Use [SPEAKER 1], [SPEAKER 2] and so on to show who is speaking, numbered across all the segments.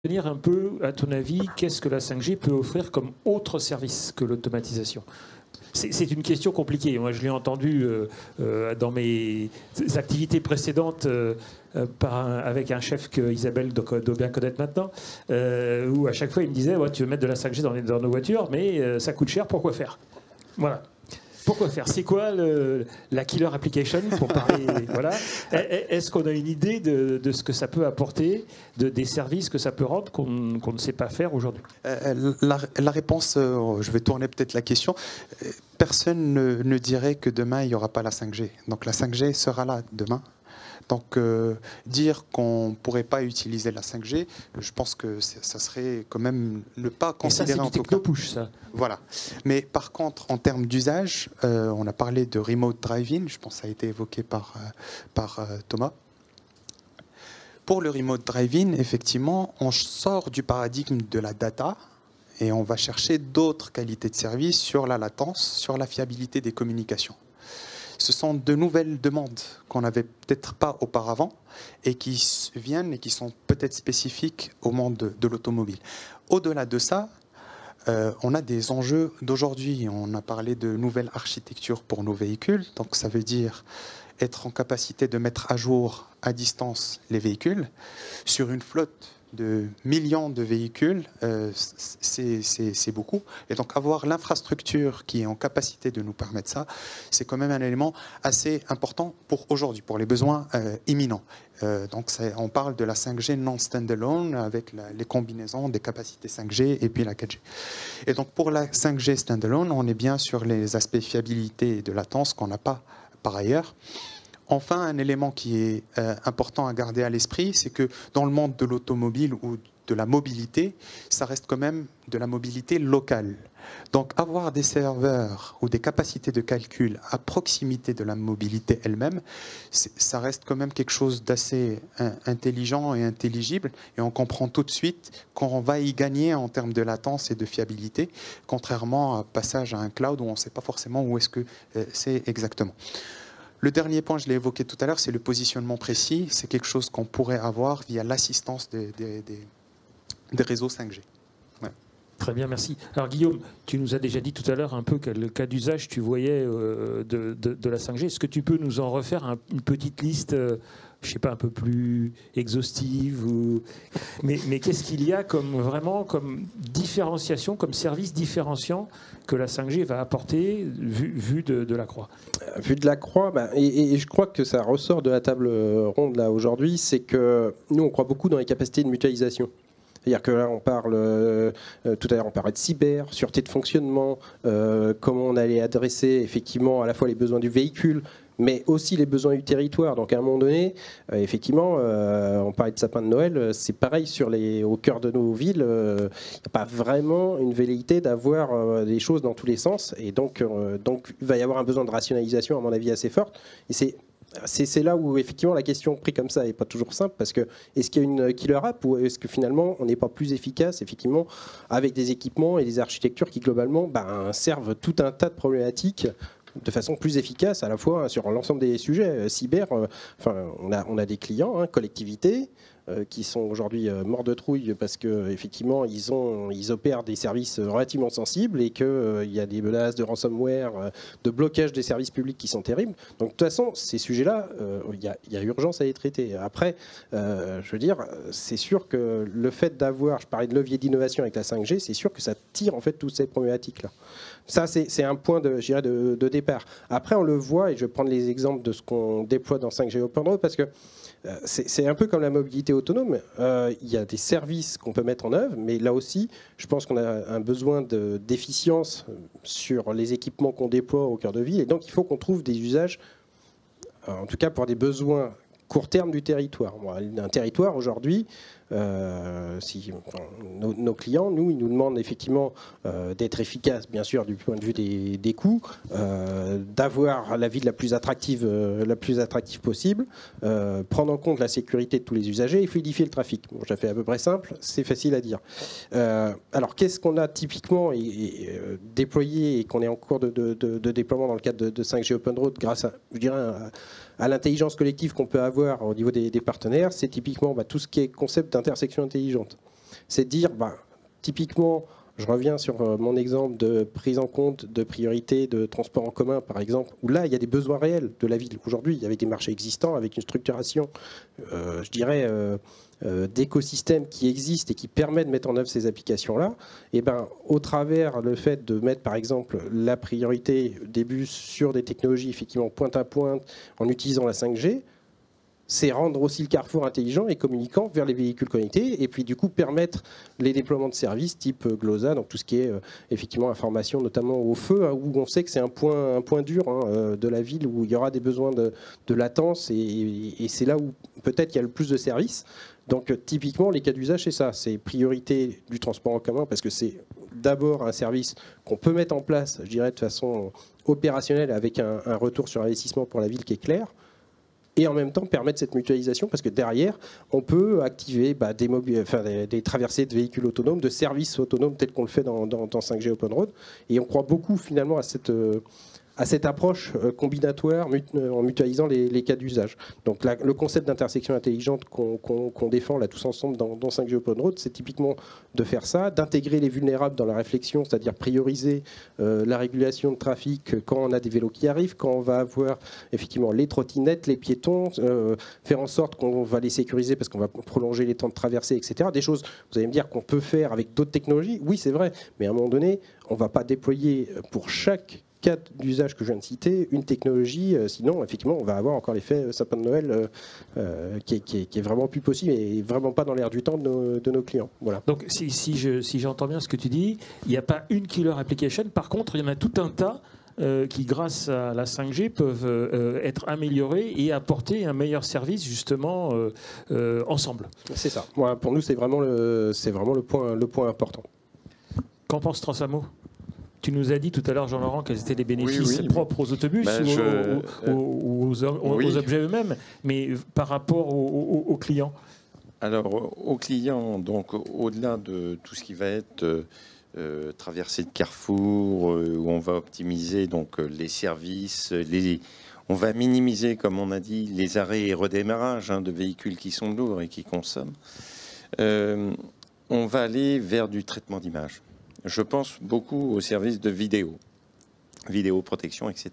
[SPEAKER 1] Venir un peu, à ton avis, qu'est-ce que la 5G peut offrir comme autre service que l'automatisation? C'est une question compliquée. Moi, je l'ai entendu dans mes activités précédentes avec un chef que Isabelle doit bien connaître maintenant, où à chaque fois, il me disait ouais, tu veux mettre de la 5G dans nos voitures, mais ça coûte cher, pourquoi faire? Voilà. Pourquoi faire? C'est quoi la killer application pour parler? Voilà. Est-ce qu'on a une idée de ce que ça peut apporter, des services que ça peut rendre qu'on ne sait pas faire aujourd'hui?
[SPEAKER 2] La réponse, je vais tourner peut-être la question. Personne ne dirait que demain, il n'y aura pas la 5G. Donc la 5G sera là demain. Donc dire qu'on ne pourrait pas utiliser la 5G, je pense que ça serait quand même ne pas considérer en tout cas.
[SPEAKER 1] C'est du techno-push, ça.
[SPEAKER 2] Voilà. Mais par contre, en termes d'usage, on a parlé de remote driving, je pense que ça a été évoqué par Thomas. Pour le remote driving, effectivement, on sort du paradigme de la data et on va chercher d'autres qualités de service sur la latence, sur la fiabilité des communications. Ce sont de nouvelles demandes qu'on n'avait peut-être pas auparavant et qui viennent et qui sont peut-être spécifiques au monde de l'automobile. Au-delà de ça, on a des enjeux d'aujourd'hui. On a parlé de nouvelles architectures pour nos véhicules. Donc ça veut dire être en capacité de mettre à jour à distance les véhicules sur une flotte de millions de véhicules, c'est beaucoup. Et donc avoir l'infrastructure qui est en capacité de nous permettre ça, c'est quand même un élément assez important pour aujourd'hui, pour les besoins imminents. Donc on parle de la 5G non standalone avec les combinaisons des capacités 5G et puis la 4G. Et donc pour la 5G standalone, on est bien sur les aspects fiabilité et de latence qu'on n'a pas par ailleurs. Enfin, un élément qui est important à garder à l'esprit, c'est que dans le monde de l'automobile ou de la mobilité, ça reste quand même de la mobilité locale. Donc avoir des serveurs ou des capacités de calcul à proximité de la mobilité elle-même, ça reste quand même quelque chose d'assez intelligent et intelligible. Et on comprend tout de suite qu'on va y gagner en termes de latence et de fiabilité, contrairement à un passage à un cloud où on ne sait pas forcément où est-ce que c'est exactement. Le dernier point, je l'ai évoqué tout à l'heure, c'est le positionnement précis. C'est quelque chose qu'on pourrait avoir via l'assistance des réseaux 5G. Ouais.
[SPEAKER 1] Très bien, merci. Alors Guillaume, tu nous as déjà dit tout à l'heure un peu quel cas d'usage tu voyais de la 5G. Est-ce que tu peux nous en refaire une petite liste, je ne sais pas, un peu plus exhaustive mais qu'est-ce qu'il y a vraiment comme différenciation, comme service différenciant que la 5G va apporter vu de la croix?
[SPEAKER 3] Vu de la croix, et je crois que ça ressort de la table ronde là aujourd'hui, c'est que nous on croit beaucoup dans les capacités de mutualisation. C'est-à-dire que là, on parle, tout à l'heure, on parlait de cyber, sûreté de fonctionnement, comment on allait adresser effectivement à la fois les besoins du véhicule, mais aussi les besoins du territoire. Donc à un moment donné, effectivement, on parlait de sapin de Noël, c'est pareil au cœur de nos villes, il n'y a pas vraiment une velléité d'avoir des choses dans tous les sens. Et donc il va y avoir un besoin de rationalisation, à mon avis, assez fort. Et c'est là où effectivement la question prise comme ça n'est pas toujours simple, parce que est-ce qu'il y a une killer app ou est-ce que finalement on n'est pas plus efficace effectivement avec des équipements et des architectures qui globalement servent tout un tas de problématiques de façon plus efficace à la fois sur l'ensemble des sujets cyber. On a des clients, collectivités, qui sont aujourd'hui morts de trouille parce qu'effectivement ils opèrent des services relativement sensibles et qu'il y a des menaces de ransomware, de blocage des services publics qui sont terribles. Donc de toute façon, ces sujets-là, il y a urgence à les traiter. Après, je veux dire, c'est sûr que le fait d'avoir, je parlais de levier d'innovation avec la 5G, c'est sûr que ça tire en fait toutes ces problématiques-là. Ça, c'est un point de départ. Après, on le voit, et je vais prendre les exemples de ce qu'on déploie dans 5G Open Road, parce que c'est un peu comme la mobilité autonome. Il y a des services qu'on peut mettre en œuvre, mais là aussi, je pense qu'on a un besoin d'efficience sur les équipements qu'on déploie au cœur de ville. Et donc, il faut qu'on trouve des usages, en tout cas pour des besoins court terme du territoire. Un territoire aujourd'hui, nos clients, ils nous demandent effectivement d'être efficaces, bien sûr, du point de vue des coûts, d'avoir la ville la plus attractive possible, prendre en compte la sécurité de tous les usagers et fluidifier le trafic. Bon, je la fais à peu près simple, c'est facile à dire. Alors, qu'est-ce qu'on a typiquement déployé et qu'on est en cours de déploiement dans le cadre de 5G Open Road grâce à, je dirais, à l'intelligence collective qu'on peut avoir au niveau des partenaires, c'est typiquement tout ce qui est concept d'intersection intelligente. c'est de dire, typiquement, je reviens sur mon exemple de prise en compte de priorité de transport en commun, par exemple, où là, il y a des besoins réels de la ville. Aujourd'hui, il y avait des marchés existants avec une structuration, je dirais, d'écosystèmes qui existent et qui permettent de mettre en œuvre ces applications-là. Et au travers le fait de mettre, par exemple, la priorité des bus sur des technologies effectivement pointe à pointe en utilisant la 5G, c'est rendre aussi le carrefour intelligent et communicant vers les véhicules connectés, et puis du coup permettre les déploiements de services type GLOSA, donc tout ce qui est effectivement information, notamment au feu, où on sait que c'est un point dur de la ville, où il y aura des besoins de latence, et c'est là où peut-être il y a le plus de services. Donc typiquement, les cas d'usage, c'est ça, c'est priorité du transport en commun, parce que c'est d'abord un service qu'on peut mettre en place, je dirais, de façon opérationnelle, avec un retour sur investissement pour la ville qui est clair, et en même temps permettre cette mutualisation, parce que derrière, on peut activer des traversées de véhicules autonomes, de services autonomes, tel qu'on le fait dans 5G Open Road. Et on croit beaucoup finalement à cette approche combinatoire en mutualisant les cas d'usage. Donc le concept d'intersection intelligente qu'on défend là tous ensemble dans 5G Open Road, c'est typiquement de faire ça, d'intégrer les vulnérables dans la réflexion, c'est-à-dire prioriser la régulation de trafic quand on a des vélos qui arrivent, quand on va avoir effectivement les trottinettes, les piétons, faire en sorte qu'on va les sécuriser parce qu'on va prolonger les temps de traversée, etc. Des choses, vous allez me dire, qu'on peut faire avec d'autres technologies, oui c'est vrai, mais à un moment donné, on ne va pas déployer pour chaque cas d'usage que je viens de citer, une technologie, sinon effectivement on va avoir encore l'effet sapin de Noël qui est vraiment plus possible et vraiment pas dans l'air du temps de nos clients. Voilà.
[SPEAKER 1] Donc si j'entends bien ce que tu dis, il n'y a pas une killer application, par contre il y en a tout un tas qui grâce à la 5G peuvent être améliorés et apporter un meilleur service justement ensemble.
[SPEAKER 3] C'est ça. Voilà, pour nous c'est vraiment le point important.
[SPEAKER 1] Qu'en pense Transamo ? Tu nous as dit tout à l'heure, Jean-Laurent, quels étaient les bénéfices propres aux autobus ou aux objets eux-mêmes, mais par rapport aux clients.
[SPEAKER 4] Alors, aux clients, donc au-delà de tout ce qui va être traversée de carrefour, où on va optimiser donc les services, on va minimiser, comme on a dit, les arrêts et redémarrages de véhicules qui sont lourds et qui consomment. On va aller vers du traitement d'image. Je pense beaucoup aux services de vidéoprotection, etc.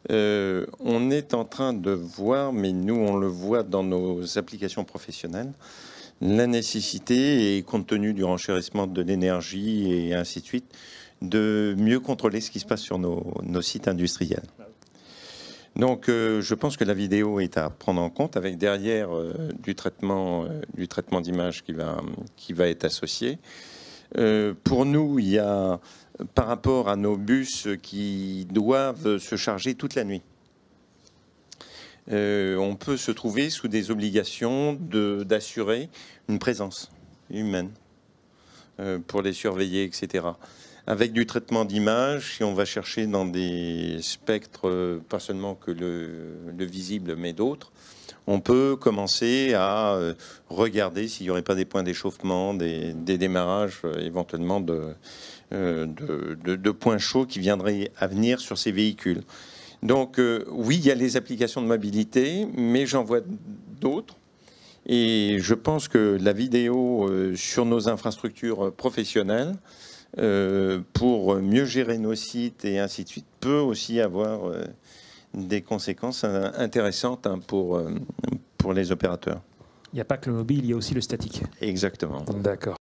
[SPEAKER 4] On est en train de voir, mais nous on le voit dans nos applications professionnelles, la nécessité, et compte tenu du renchérissement de l'énergie et ainsi de suite, de mieux contrôler ce qui se passe sur nos sites industriels. Donc je pense que la vidéo est à prendre en compte, avec derrière du traitement d'image qui va être associé. Pour nous, il y a, par rapport à nos bus qui doivent se charger toute la nuit, on peut se trouver sous des obligations d'assurer une présence humaine pour les surveiller, etc. Avec du traitement d'image, si on va chercher dans des spectres, pas seulement que le visible, mais d'autres, on peut commencer à regarder s'il n'y aurait pas des points d'échauffement, des démarrages éventuellement de points chauds qui viendraient à venir sur ces véhicules. Donc oui, il y a les applications de mobilité, mais j'en vois d'autres. Et je pense que la vidéo sur nos infrastructures professionnelles, pour mieux gérer nos sites et ainsi de suite, peut aussi avoir des conséquences intéressantes pour les opérateurs.
[SPEAKER 1] Il n'y a pas que le mobile, il y a aussi le statique.
[SPEAKER 4] Exactement.
[SPEAKER 1] D'accord.